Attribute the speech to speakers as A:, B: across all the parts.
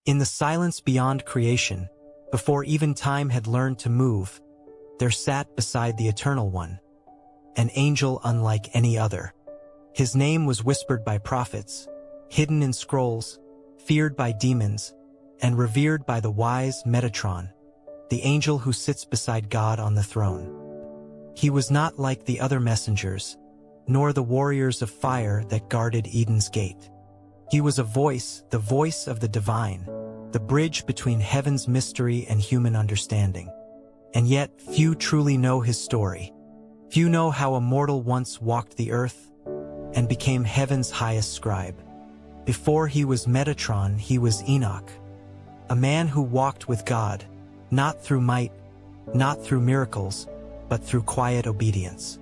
A: In the silence beyond creation, before even time had learned to move, there sat beside the Eternal One, an angel unlike any other. His name was whispered by prophets, hidden in scrolls, feared by demons, and revered by the wise Metatron, the angel who sits beside God on the throne. He was not like the other messengers, nor the warriors of fire that guarded Eden's gate. He was a voice, the voice of the divine, the bridge between heaven's mystery and human understanding. And yet, few truly know his story. Few know how a mortal once walked the earth and became heaven's highest scribe. Before he was Metatron, he was Enoch, a man who walked with God, not through might, not through miracles, but through quiet obedience.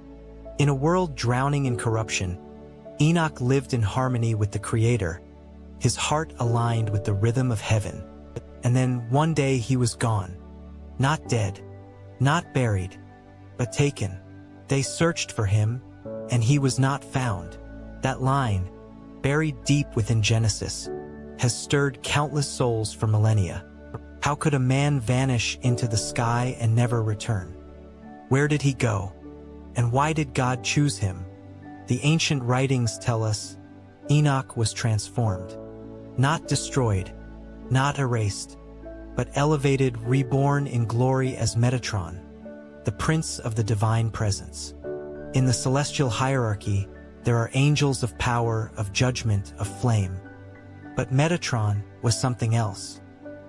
A: In a world drowning in corruption, Enoch lived in harmony with the Creator, his heart aligned with the rhythm of heaven. And then one day he was gone, not dead, not buried, but taken. They searched for him, and he was not found. That line, buried deep within Genesis, has stirred countless souls for millennia. How could a man vanish into the sky and never return? Where did he go? And why did God choose him? The ancient writings tell us Enoch was transformed, not destroyed, not erased, but elevated, reborn in glory as Metatron, the Prince of the Divine Presence. In the celestial hierarchy, there are angels of power, of judgment, of flame. But Metatron was something else.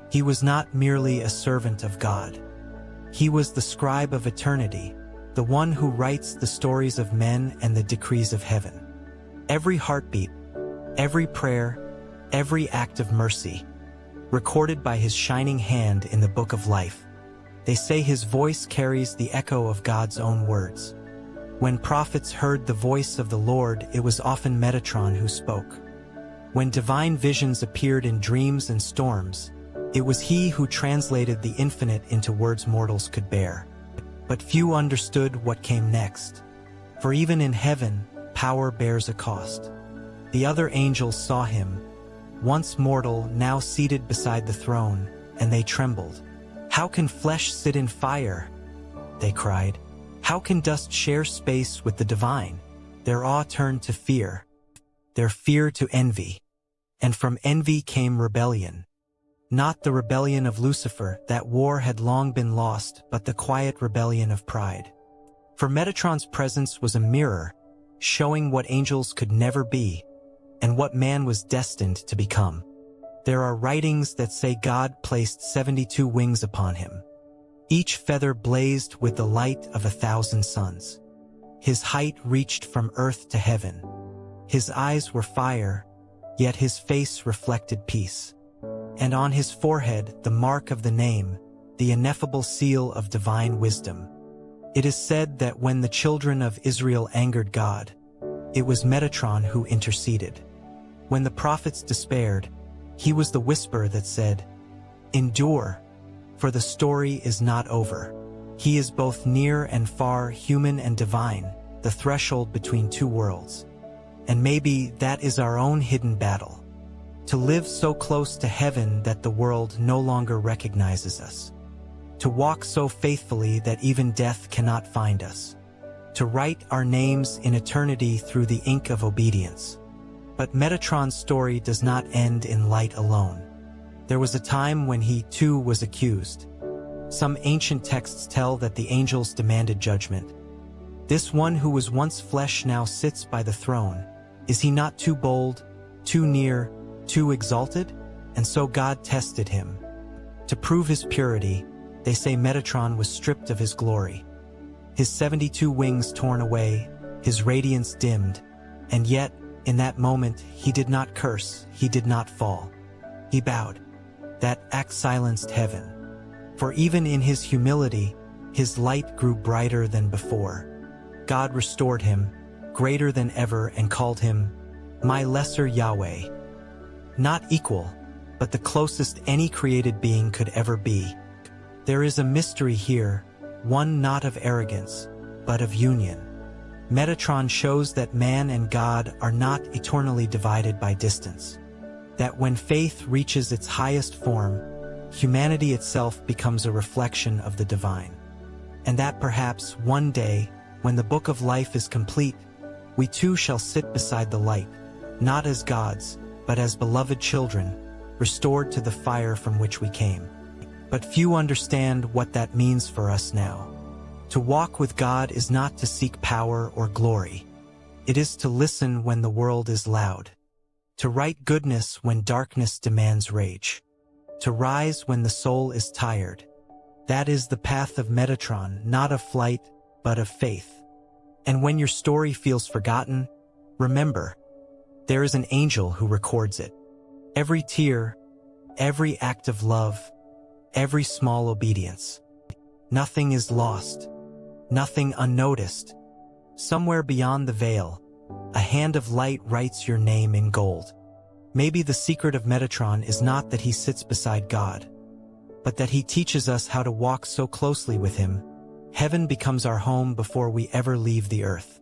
A: He was not merely a servant of God. He was the scribe of eternity, the one who writes the stories of men and the decrees of heaven. Every heartbeat, every prayer, every act of mercy, recorded by his shining hand in the book of life. They say his voice carries the echo of God's own words. When prophets heard the voice of the Lord, it was often Metatron who spoke. When divine visions appeared in dreams and storms, it was he who translated the infinite into words mortals could bear. But few understood what came next. For even in heaven, power bears a cost. The other angels saw him, once mortal, now seated beside the throne, and they trembled. "How can flesh sit in fire?" they cried. "How can dust share space with the divine?" Their awe turned to fear, their fear to envy. And from envy came rebellion. Not the rebellion of Lucifer, that war had long been lost, but the quiet rebellion of pride. For Metatron's presence was a mirror, showing what angels could never be, and what man was destined to become. There are writings that say God placed 72 wings upon him. Each feather blazed with the light of 1,000 suns. His height reached from earth to heaven. His eyes were fire, yet his face reflected peace. And on his forehead the mark of the name, the ineffable seal of divine wisdom. It is said that when the children of Israel angered God, it was Metatron who interceded. When the prophets despaired, he was the whisper that said, "Endure, for the story is not over." He is both near and far, human and divine, the threshold between two worlds. And maybe that is our own hidden battle. To live so close to heaven that the world no longer recognizes us. To walk so faithfully that even death cannot find us. To write our names in eternity through the ink of obedience. But Metatron's story does not end in light alone. There was a time when he, too, was accused. Some ancient texts tell that the angels demanded judgment. This one who was once flesh now sits by the throne. Is he not too bold, too near, too exalted? And so God tested him. To prove his purity, they say Metatron was stripped of his glory. His 72 wings torn away, his radiance dimmed, and yet, in that moment, he did not curse, he did not fall. He bowed. That act silenced heaven. For even in his humility, his light grew brighter than before. God restored him, greater than ever, and called him, "My lesser Yahweh." Not equal, but the closest any created being could ever be. There is a mystery here, one not of arrogance, but of union. Metatron shows that man and God are not eternally divided by distance. that when faith reaches its highest form, humanity itself becomes a reflection of the divine. And that perhaps one day, when the book of life is complete, we too shall sit beside the light, not as gods, but as beloved children, restored to the fire from which we came. But few understand what that means for us now. To walk with God is not to seek power or glory. It is to listen when the world is loud, to write goodness when darkness demands rage, to rise when the soul is tired. That is the path of Metatron, not of flight, but of faith. And when your story feels forgotten, remember, there is an angel who records it. Every tear, every act of love, every small obedience. Nothing is lost, nothing unnoticed. Somewhere beyond the veil, a hand of light writes your name in gold. Maybe the secret of Metatron is not that he sits beside God, but that he teaches us how to walk so closely with him, heaven becomes our home before we ever leave the earth.